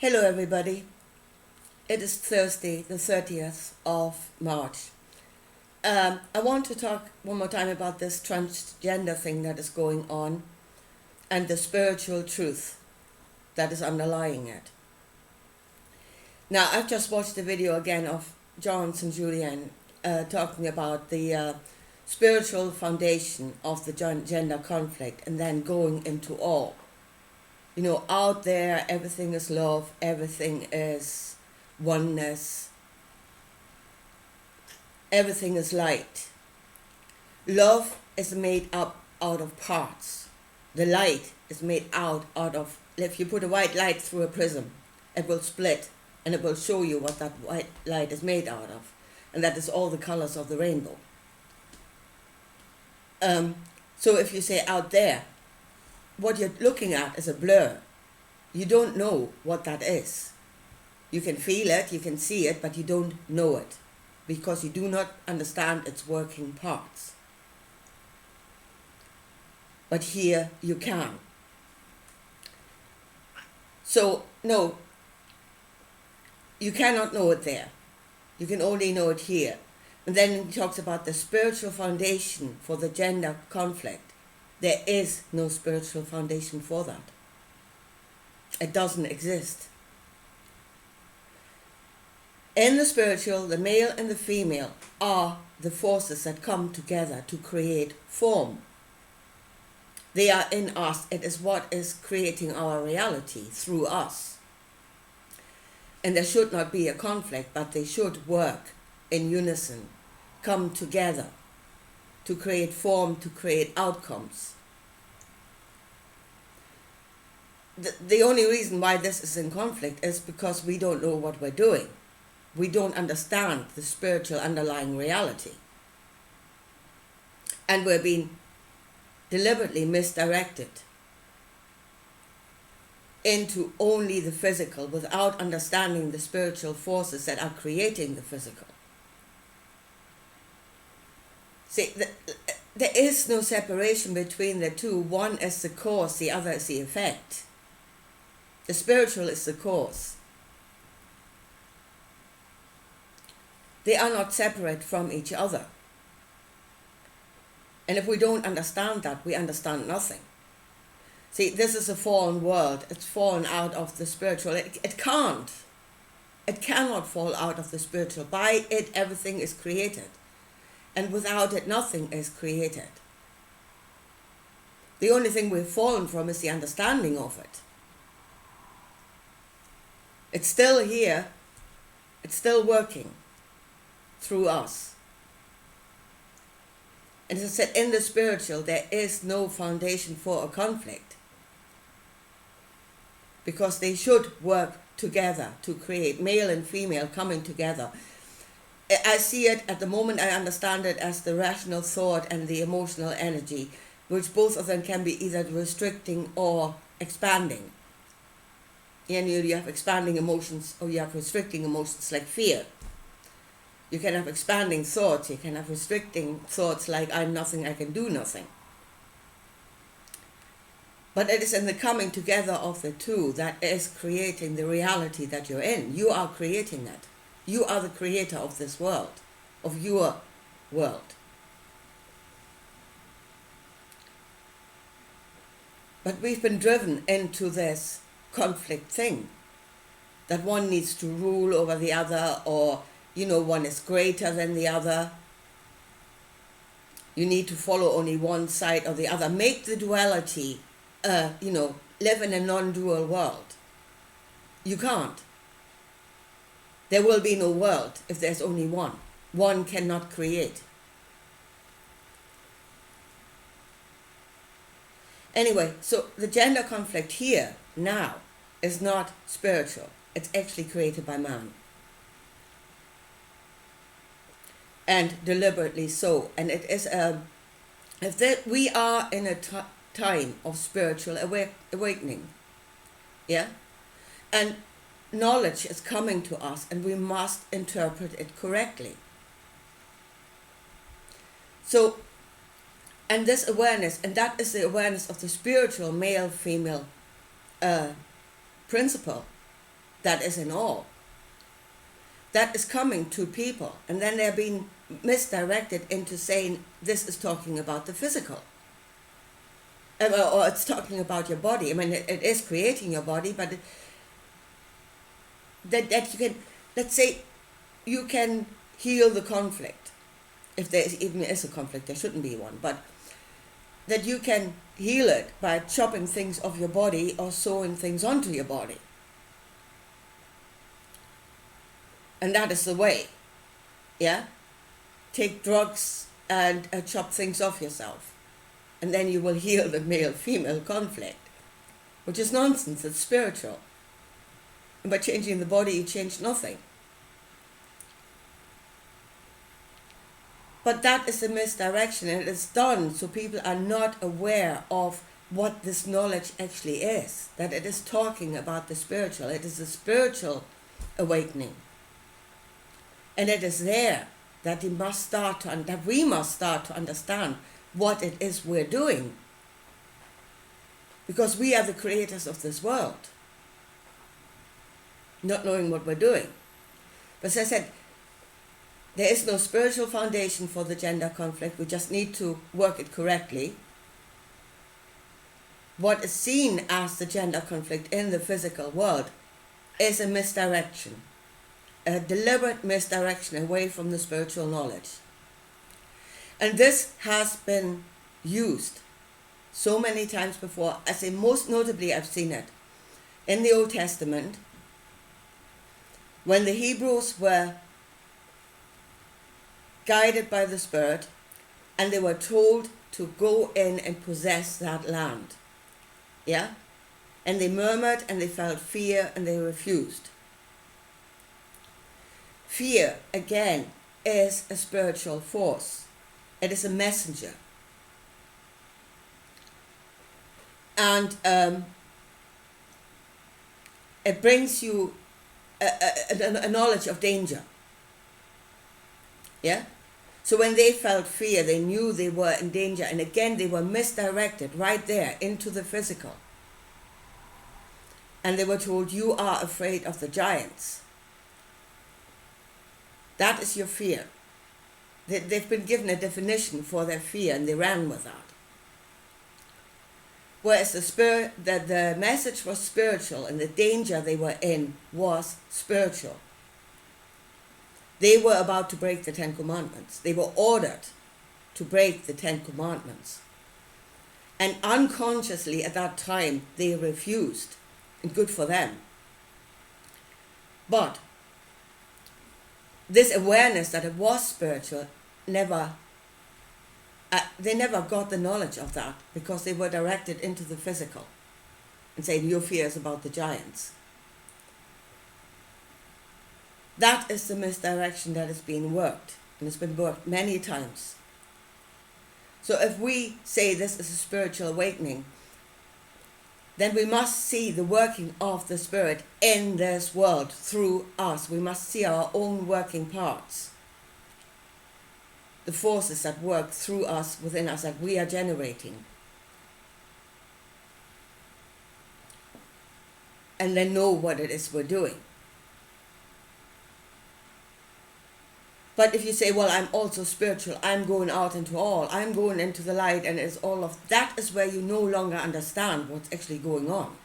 Hello, everybody. It is Thursday, the 30th of March. I want to talk one more time about this transgender thing that is going on and the spiritual truth that is underlying it. Now, I've just watched the video again of John St. Julian talking about the spiritual foundation of the gender conflict and then going into all. You know, out there, everything is love, everything is oneness, everything is light. Love is made up out of parts. The light is made out of, if you put a white light through a prism, it will split and it will show you what that white light is made out of. And that is all the colors of the rainbow. So if you say out there, what you're looking at is a blur. You don't know what that is. You can feel it, you can see it, but you don't know it because you do not understand its working parts. But here you can. So, no, you cannot know it there. You can only know it here. And then he talks about the spiritual foundation for the gender conflict. There is no spiritual foundation for that. It doesn't exist. In the spiritual, the male and the female are the forces that come together to create form. They are in us. It is what is creating our reality through us. And there should not be a conflict, but they should work in unison, come together to create form, to create outcomes. The only reason why this is in conflict is because we don't know what we're doing. We don't understand the spiritual underlying reality. And we're being deliberately misdirected into only the physical without understanding the spiritual forces that are creating the physical. See, there is no separation between the two. One is the cause, the other is the effect. The spiritual is the cause. They are not separate from each other. And if we don't understand that, we understand nothing. See, this is a fallen world. It's fallen out of the spiritual. It can't. It cannot fall out of the spiritual. By it, everything is created. And without it, nothing is created. The only thing we've fallen from is the understanding of it. It's still here. It's still working through us. And as I said, in the spiritual, there is no foundation for a conflict. Because they should work together to create male and female coming together. I see it at the moment, I understand it as the rational thought and the emotional energy, which both of them can be either restricting or expanding. And you have expanding emotions or you have restricting emotions like fear. You can have expanding thoughts, you can have restricting thoughts like I'm nothing, I can do nothing. But it is in the coming together of the two that is creating the reality that you're in. You are creating it. You are the creator of this world, of your world. But we've been driven into this conflict thing, that one needs to rule over the other, or, you know, one is greater than the other. You need to follow only one side or the other. Make the duality, live in a non-dual world. You can't. There will be no world if there's only one. One cannot create. Anyway, so the gender conflict here, now, is not spiritual. It's actually created by man. And deliberately so. And it is we are in a time of spiritual awakening. Yeah? And knowledge is coming to us and we must interpret it correctly. So, and this awareness, and that is the awareness of the spiritual male-female principle, that is in all. That is coming to people, and then they're being misdirected into saying this is talking about the physical. Or it's talking about your body. I mean, it is creating your body, but that you can, let's say, you can heal the conflict. If there even is a conflict, there shouldn't be one, but that you can heal it by chopping things off your body or sewing things onto your body. And that is the way. Yeah? Take drugs and chop things off yourself. And then you will heal the male-female conflict, which is nonsense. It's spiritual. And by changing the body, you change nothing. But that is a misdirection, and it is done so people are not aware of what this knowledge actually is, that it is talking about the spiritual. It is a spiritual awakening. And it is there that we must start to understand what it is we're doing. Because we are the creators of this world, not knowing what we're doing. But as I said, there is no spiritual foundation for the gender conflict. We just need to work it correctly. What is seen as the gender conflict in the physical world is a misdirection, a deliberate misdirection away from the spiritual knowledge. And this has been used so many times before. I say most notably I've seen it in the Old Testament when the Hebrews were guided by the Spirit and they were told to go in and possess that land. Yeah? And they murmured and they felt fear and they refused. Fear, again, is a spiritual force. It is a messenger. And it brings you a knowledge of danger. Yeah? So when they felt fear, they knew they were in danger. And again, they were misdirected right there into the physical. And they were told, you are afraid of the giants. That is your fear. They've been given a definition for their fear and they ran with that. Whereas the message was spiritual and the danger they were in was spiritual. They were about to break the Ten Commandments. They were ordered to break the Ten Commandments. And unconsciously at that time they refused. And good for them. But this awareness that it was spiritual they never got the knowledge of that because they were directed into the physical and saying your fear is about the giants. That is the misdirection that is being worked, and it's been worked many times. So if we say this is a spiritual awakening, then we must see the working of the Spirit in this world through us. We must see our own working parts. The forces that work through us, within us, that we are generating. And then know what it is we're doing. But if you say, well, I'm also spiritual, I'm going out into all, I'm going into the light, and it's all of that, is where you no longer understand what's actually going on.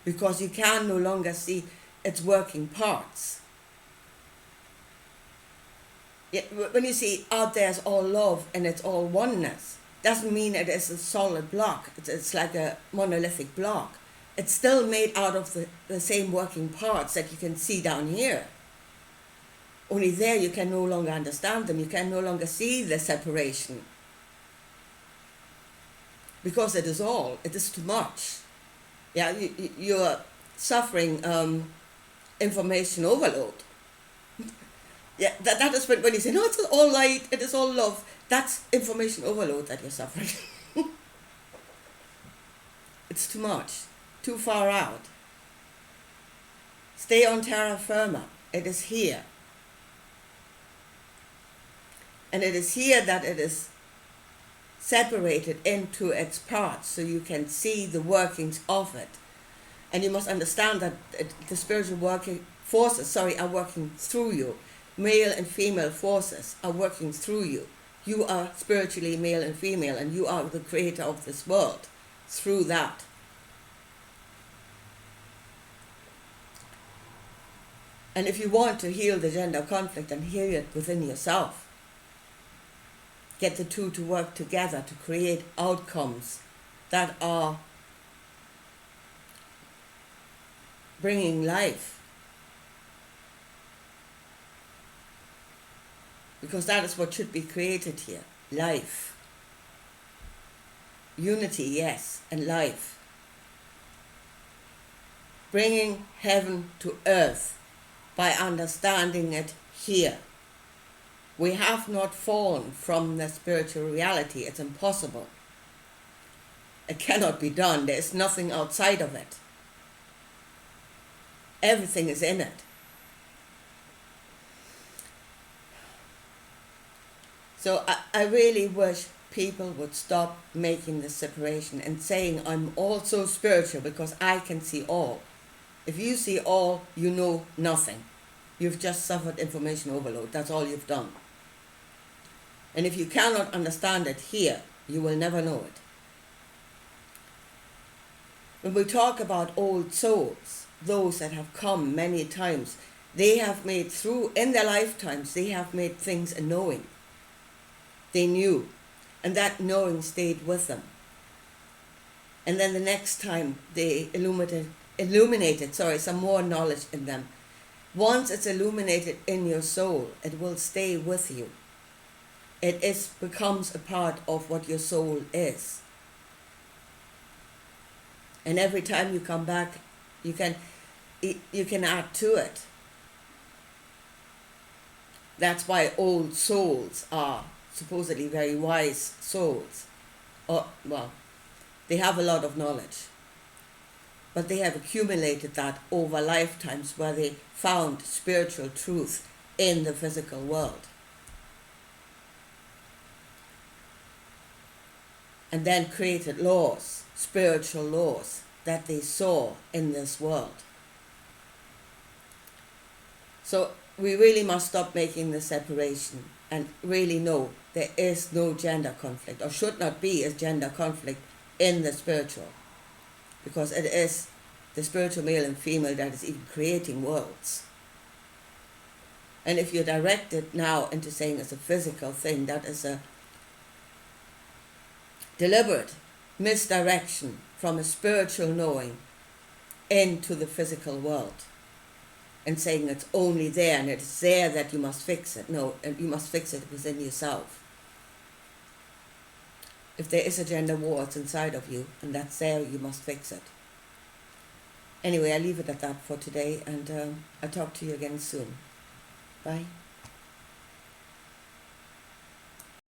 Because you can no longer see its working parts. When you see out there is all love and it's all oneness, doesn't mean it is a solid block. It's like a monolithic block. It's still made out of the same working parts that you can see down here. Only there you can no longer understand them. You can no longer see the separation. Because it is all. It is too much. Yeah, you're suffering information overload. Yeah, that is when you say, no, it's all light, it is all love. That's information overload that you're suffering. It's too much, too far out. Stay on terra firma. It is here. And it is here that it is separated into its parts so you can see the workings of it. And you must understand that the spiritual working forces, are working through you. Male and female forces are working through you. You are spiritually male and female, and you are the creator of this world through that. And if you want to heal the gender conflict and heal it within yourself, get the two to work together to create outcomes that are bringing life. Because that is what should be created here. Life. Unity, yes, and life. Bringing heaven to earth by understanding it here. We have not fallen from the spiritual reality. It's impossible. It cannot be done. There is nothing outside of it. Everything is in it. So I really wish people would stop making this separation and saying, I'm also spiritual because I can see all. If you see all, you know nothing. You've just suffered information overload. That's all you've done. And if you cannot understand it here, you will never know it. When we talk about old souls, those that have come many times, they have made in their lifetimes, they have made things a knowing. They knew, and that knowing stayed with them. And then the next time they illuminated some more knowledge in them. Once it's illuminated in your soul, it will stay with you. It becomes a part of what your soul is. And every time you come back, you can add to it. That's why old souls are supposedly very wise souls. They have a lot of knowledge. But they have accumulated that over lifetimes where they found spiritual truth in the physical world. And then created laws, spiritual laws, that they saw in this world. So we really must stop making the separation and really know there is no gender conflict, or should not be a gender conflict in the spiritual. Because it is the spiritual male and female that is even creating worlds. And if you're directed now into saying it's a physical thing, that is a deliberate misdirection from a spiritual knowing into the physical world. And saying it's only there and it's there that you must fix it. No, and you must fix it within yourself. If there is a gender war, it's inside of you, and that's there, you must fix it. Anyway, I leave it at that for today, and I'll talk to you again soon. Bye.